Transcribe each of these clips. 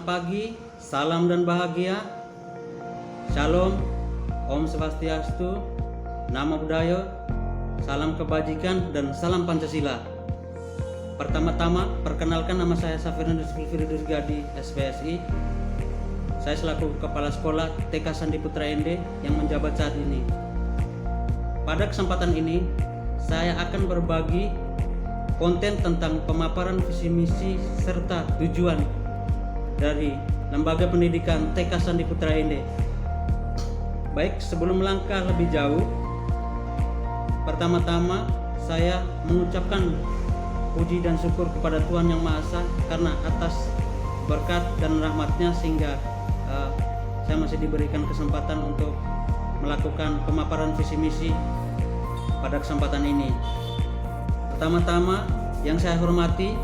Selamat pagi, salam dan bahagia. Shalom, Om Swastiastu, Namo Buddhaya, salam kebajikan dan salam Pancasila. Pertama-tama, perkenalkan nama saya Safirnus Dirgadi, SPSI. Saya selaku Kepala Sekolah TK Sandi Putra ND yang menjabat saat ini. Pada kesempatan ini, saya akan berbagi konten tentang pemaparan visi misi serta tujuan dari Lembaga Pendidikan TK Sandi Putra ND. Baik, sebelum melangkah lebih jauh, pertama-tama saya mengucapkan puji dan syukur kepada Tuhan Yang Maha Esa karena atas berkat dan rahmatnya sehingga saya masih diberikan kesempatan untuk melakukan pemaparan visi misi pada kesempatan ini. Pertama-tama yang saya hormati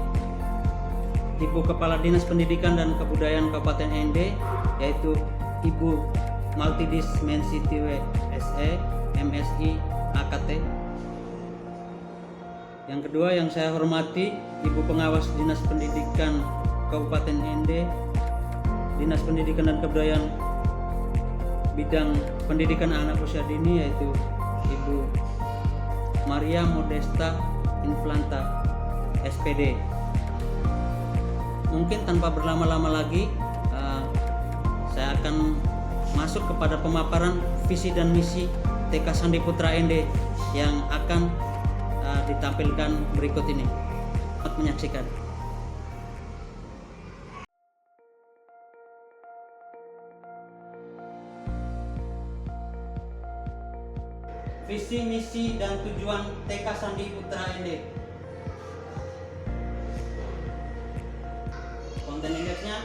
Ibu Kepala Dinas Pendidikan dan Kebudayaan Kabupaten ND, yaitu Ibu Maltidis Mensitiwe SE MSI AKT. Yang kedua yang saya hormati Ibu Pengawas Dinas Pendidikan Kabupaten ND, Dinas Pendidikan dan Kebudayaan bidang pendidikan anak usia dini, yaitu Ibu Maria Modesta Inflanta SPD. Mungkin tanpa berlama-lama lagi, saya akan masuk kepada pemaparan visi dan misi TK Sandi Putra ND yang akan ditampilkan berikut ini. Selamat menyaksikan. Visi, misi, dan tujuan TK Sandi Putra ND. Konten indeksnya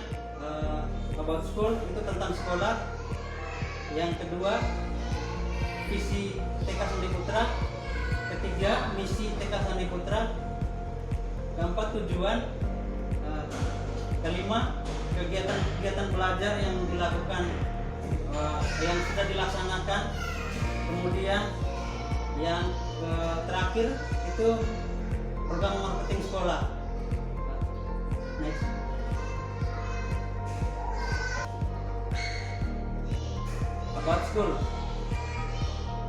about school, itu tentang sekolah. Yang kedua, visi TK Sandi Putra. Ketiga, misi TK Sandi Putra. Keempat, tujuan. Kelima, kegiatan belajar yang dilakukan, yang sudah dilaksanakan. Kemudian yang terakhir itu program marketing sekolah. Next. About school.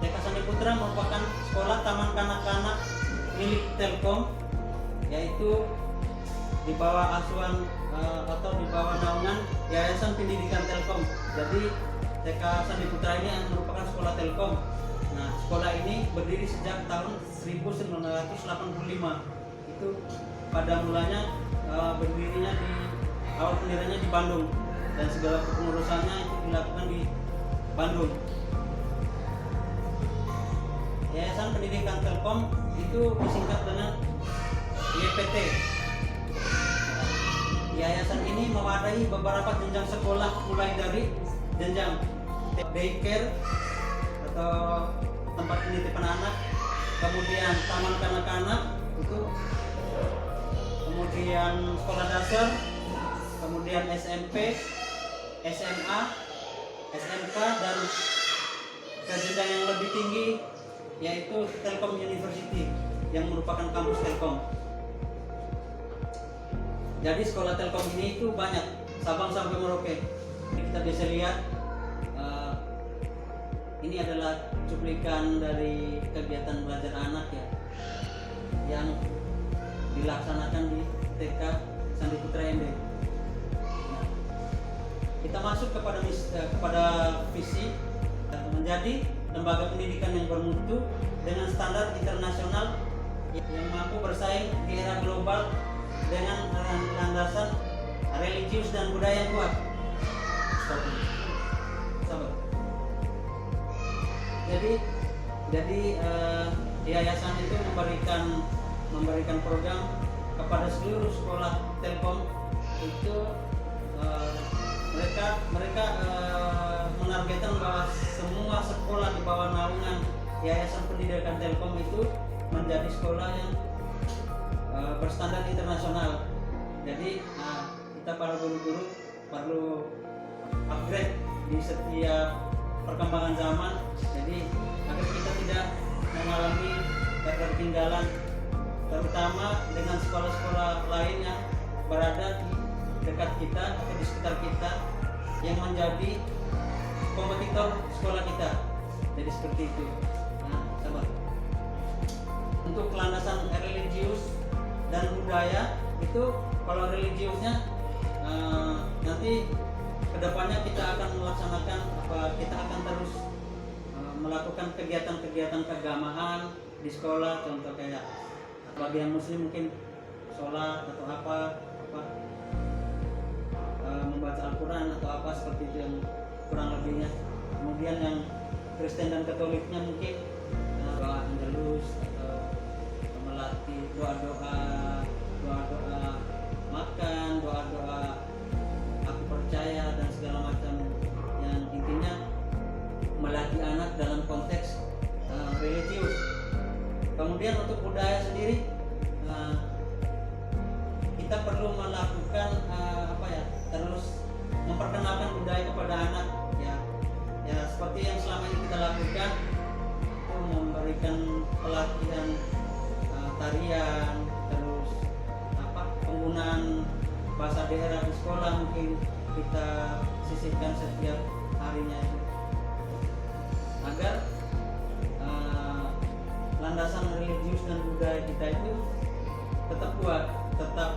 TK Sandi Putra merupakan sekolah taman kanak-kanak milik Telkom, yaitu di bawah asuhan atau di bawah naungan Yayasan Pendidikan Telkom. Jadi TK Sandi Putra ini merupakan sekolah Telkom. Nah, sekolah ini berdiri sejak tahun 1985. Itu pada mulanya berdirinya di awal pendiriannya di Bandung dan segala kepengurusannya itu dilakukan di Bandung. Yayasan Pendidikan Telkom itu disingkat dengan YPT. Yayasan ini mewadahi beberapa jenjang sekolah mulai dari jenjang daycare atau tempat penitipan anak, kemudian taman kanak-kanak itu, kemudian sekolah dasar, kemudian SMP, SMA, SMK, dan ke jenjang yang lebih tinggi yaitu Telkom University yang merupakan kampus Telkom. Jadi sekolah Telkom ini itu banyak, Sabang sampai Merauke. Kita bisa lihat ini adalah cuplikan dari kegiatan belajar anak ya yang dilaksanakan di TK Sandi Putra ND. Nah, kita masuk kepada visi, menjadi lembaga pendidikan yang bermutu dengan standar internasional yang mampu bersaing di era global dengan landasan religius dan budaya yang kuat. Sabar. Jadi yayasan itu memberikan program kepada seluruh sekolah Telkom. Itu mereka menargetkan bahwa semua sekolah di bawah naungan Yayasan Pendidikan Telkom itu menjadi sekolah yang berstandar internasional. Jadi kita para guru-guru perlu upgrade di setiap perkembangan zaman, jadi agar kita tidak mengalami ketertinggalan, terutama dengan sekolah-sekolah lain yang berada di dekat kita atau di sekitar kita yang menjadi kompetitor sekolah kita. Jadi seperti itu. Nah, sabar. Untuk landasan religius dan budaya itu, kalau religiusnya nanti kedepannya kita akan melaksanakan kita akan terus melakukan kegiatan-kegiatan keagamaan di sekolah, contoh kayak bagi yang muslim mungkin sholat atau apa membaca Al-Quran atau apa seperti itu yang kurang lebihnya. Kemudian yang Kristen dan Katoliknya mungkin doa Angelus atau melatih doa-doa makan, doa-doa aku percaya dan segala macam, yang intinya melatih anak dalam konteks religius. Kemudian untuk budaya sendiri, kita perlu melakukan terus memperkenalkan budaya kepada anak, ya seperti yang selama ini kita lakukan, itu memberikan pelatihan tarian, terus penggunaan bahasa daerah di sekolah mungkin kita sisipkan setiap harinya itu, agar landasan religius dan budaya kita itu tetap kuat, tetap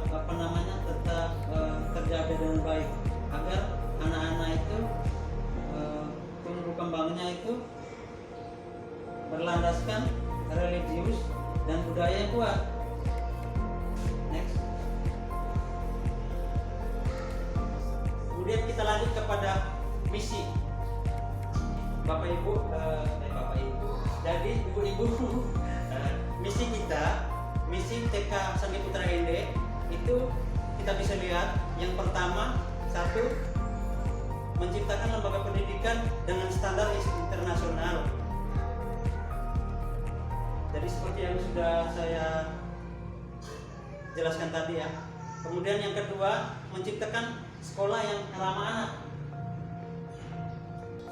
terjaga dengan baik, agar anak-anak itu tumbuh kembangnya itu berlandaskan religius dan budaya yang kuat. Next. Kemudian kita lanjut kepada misi. Bapak Ibu, jadi Ibu-ibu, misi kita, misi TK Sangge Putra ND itu kita bisa lihat, yang pertama, satu, menciptakan lembaga pendidikan dengan standar internasional. Jadi seperti yang sudah saya jelaskan tadi ya. Kemudian yang kedua, menciptakan sekolah yang ramah anak.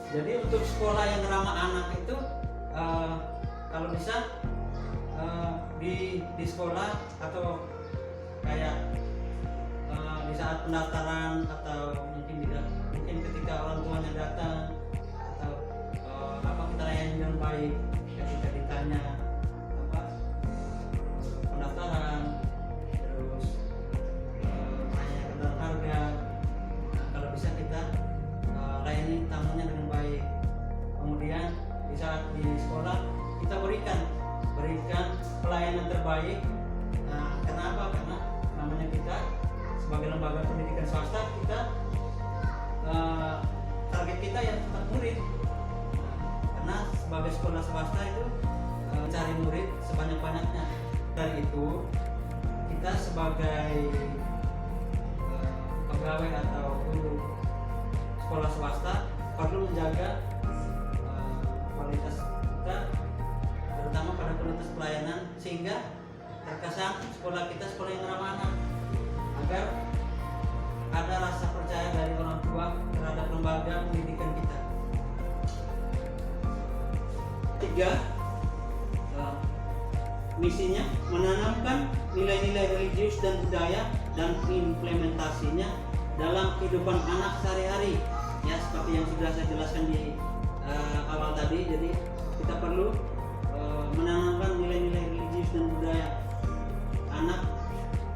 Jadi untuk sekolah yang ramah anak itu kalau bisa di sekolah atau kayak di saat pendaftaran atau mungkin ketika orang tuanya datang atau kita layani dengan baik, ketika ditanya pendaftaran, terus tanya tentang harga, kalau bisa kita layani tamunya dengan baik. Kemudian di saat di sekolah kita berikan pelayanan terbaik. Kenapa? Karena namanya kita sebagai lembaga pendidikan swasta, kita target kita yang tetap murid. Karena sebagai sekolah swasta itu mencari murid sebanyak-banyaknya. Dan itu kita sebagai pegawai atau guru sekolah swasta perlu menjaga kualitas kita, terutama pada kualitas pelayanan, sehingga terkesan sekolah kita sekolah yang ramah anak, agar ada rasa percaya dari orang tua terhadap lembaga pendidikan kita. Tiga, misinya menanamkan nilai-nilai religius dan budaya dan implementasinya dalam kehidupan anak sehari-hari. Ya, seperti yang sudah saya jelaskan di awal tadi. Jadi kita perlu menanamkan nilai-nilai religius dan budaya anak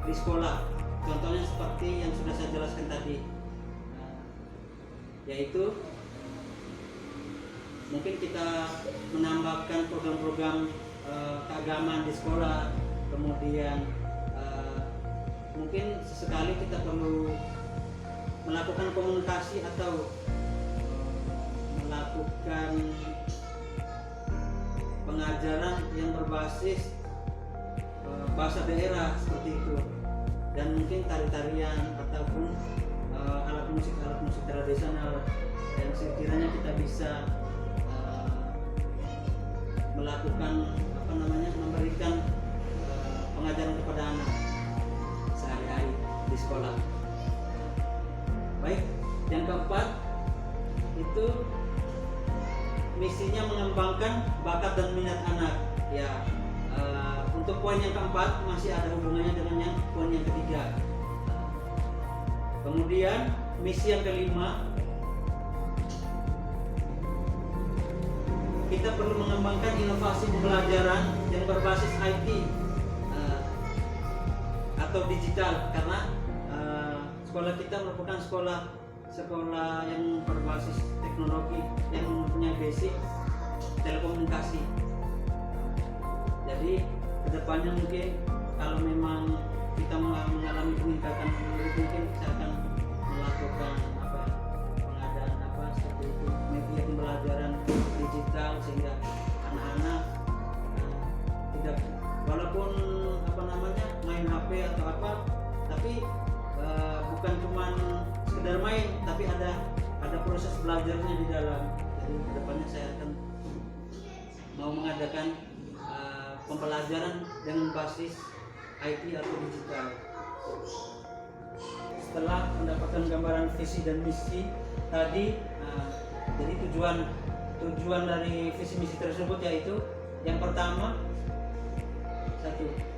di sekolah. Contohnya seperti yang sudah saya jelaskan tadi, yaitu mungkin kita menambahkan program-program keagamaan di sekolah. Kemudian mungkin sesekali kita perlu melakukan komunikasi atau melakukan pengajaran yang berbasis bahasa daerah seperti itu, dan mungkin tari-tarian ataupun alat musik tradisional yang sekiranya kita bisa melakukan memberikan pengajaran kepada anak sehari-hari di sekolah. Baik, yang keempat itu misinya mengembangkan bakat dan minat anak. Ya, untuk poin yang keempat masih ada hubungannya dengan yang poin yang ketiga. Kemudian misi yang kelima, kita perlu mengembangkan inovasi pembelajaran yang berbasis IT atau digital, karena sekolah kita merupakan sekolah yang berbasis teknologi yang mempunyai basic telekomunikasi. Jadi kedepannya mungkin kalau memang kita mengalami peningkatan mungkin kita akan melakukan pengadaan seperti itu, media pembelajaran digital, sehingga anak-anak tidak walaupun main HP atau tapi bukan cuma sekedar main, tapi ada proses belajarnya di dalam. Jadi kedepannya saya akan mau mengadakan pembelajaran dengan basis IT atau digital. Setelah mendapatkan gambaran visi dan misi tadi, jadi tujuan dari visi misi tersebut yaitu yang pertama,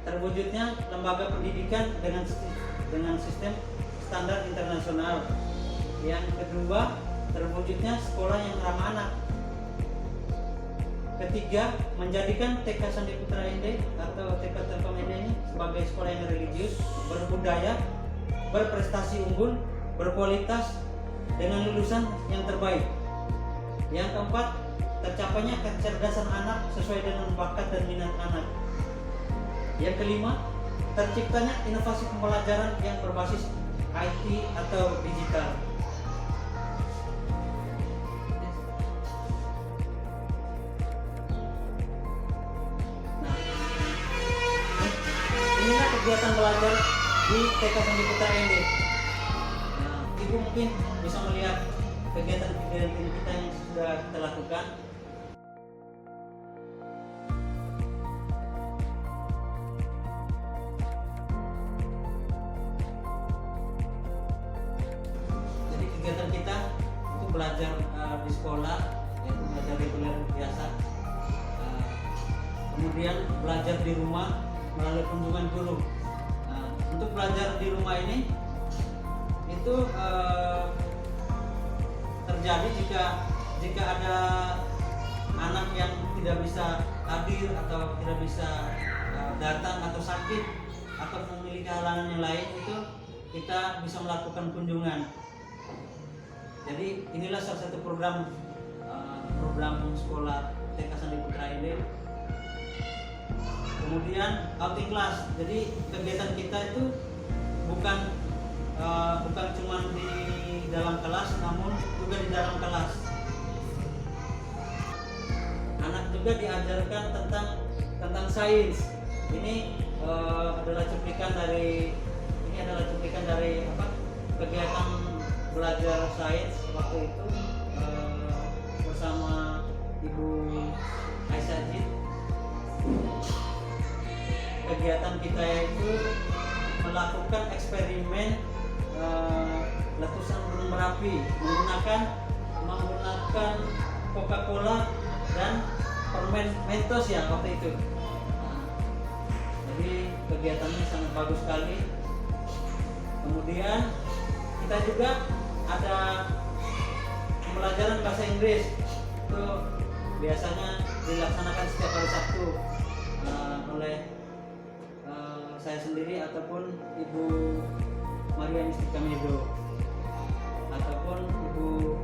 terwujudnya lembaga pendidikan dengan sistem standar internasional. Yang kedua, terwujudnya sekolah yang ramah anak. Ketiga, menjadikan TK Sandi Putra Ende atau TK Telkom Ende ini sebagai sekolah yang religius, berbudaya, berprestasi unggul, berkualitas, dengan lulusan yang terbaik. Yang keempat, tercapainya kecerdasan anak sesuai dengan bakat dan minat anak. Yang kelima, terciptanya inovasi pembelajaran yang berbasis IT atau digital. Nah, inilah kegiatan belajar di TK Sandi Putra Ende. Nah, Ibu mungkin bisa melihat kegiatan-kegiatan kita yang sudah kita lakukan. Jadi kegiatan kita untuk belajar di sekolah, yaitu belajar reguler biasa. Kemudian belajar di rumah melalui kunjungan guru. Untuk belajar di rumah ini itu terjadi jika ada anak yang tidak bisa hadir atau tidak bisa datang atau sakit atau memiliki halangan yang lain, itu kita bisa melakukan kunjungan. Jadi inilah salah satu program sekolah TK Sandi Putra Ende. Kemudian outing class. Jadi kegiatan kita itu bukan cuma di dalam kelas, namun juga di dalam kelas. Anak juga diajarkan tentang sains. Ini adalah cuplikan dari kegiatan belajar sains waktu itu bersama Ibu Aisyah Jid. Kegiatan kita itu melakukan eksperimen letusan gunung Merapi menggunakan Coca-Cola dan permen Mentos ya waktu itu. Jadi kegiatannya sangat bagus sekali. Kemudian kita juga ada pembelajaran bahasa Inggris, itu biasanya dilaksanakan setiap hari Sabtu oleh saya sendiri ataupun Ibu Maria Mistika Medo ataupun Ibu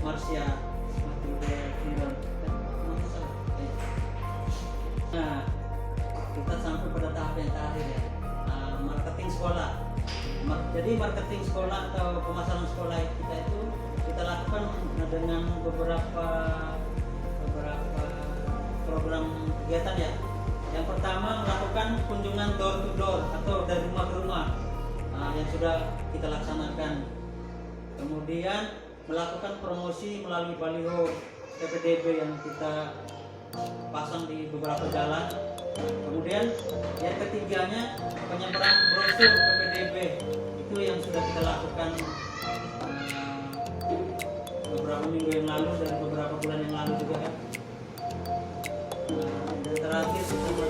Marsya Matilda Findon. Nah, kita sampai pada tahap yang terakhir ya, marketing sekolah. Jadi marketing sekolah atau pemasaran sekolah kita itu kita lakukan dengan beberapa program kegiatan ya. Yang pertama, melakukan kunjungan door to door atau dari rumah ke rumah yang sudah kita laksanakan. Kemudian melakukan promosi melalui baliho PPDB yang kita pasang di beberapa jalan. Kemudian yang ketiganya, penyebaran brosur PPDB, itu yang sudah kita lakukan beberapa minggu yang lalu dan beberapa bulan yang lalu juga kan. Dan terakhir kita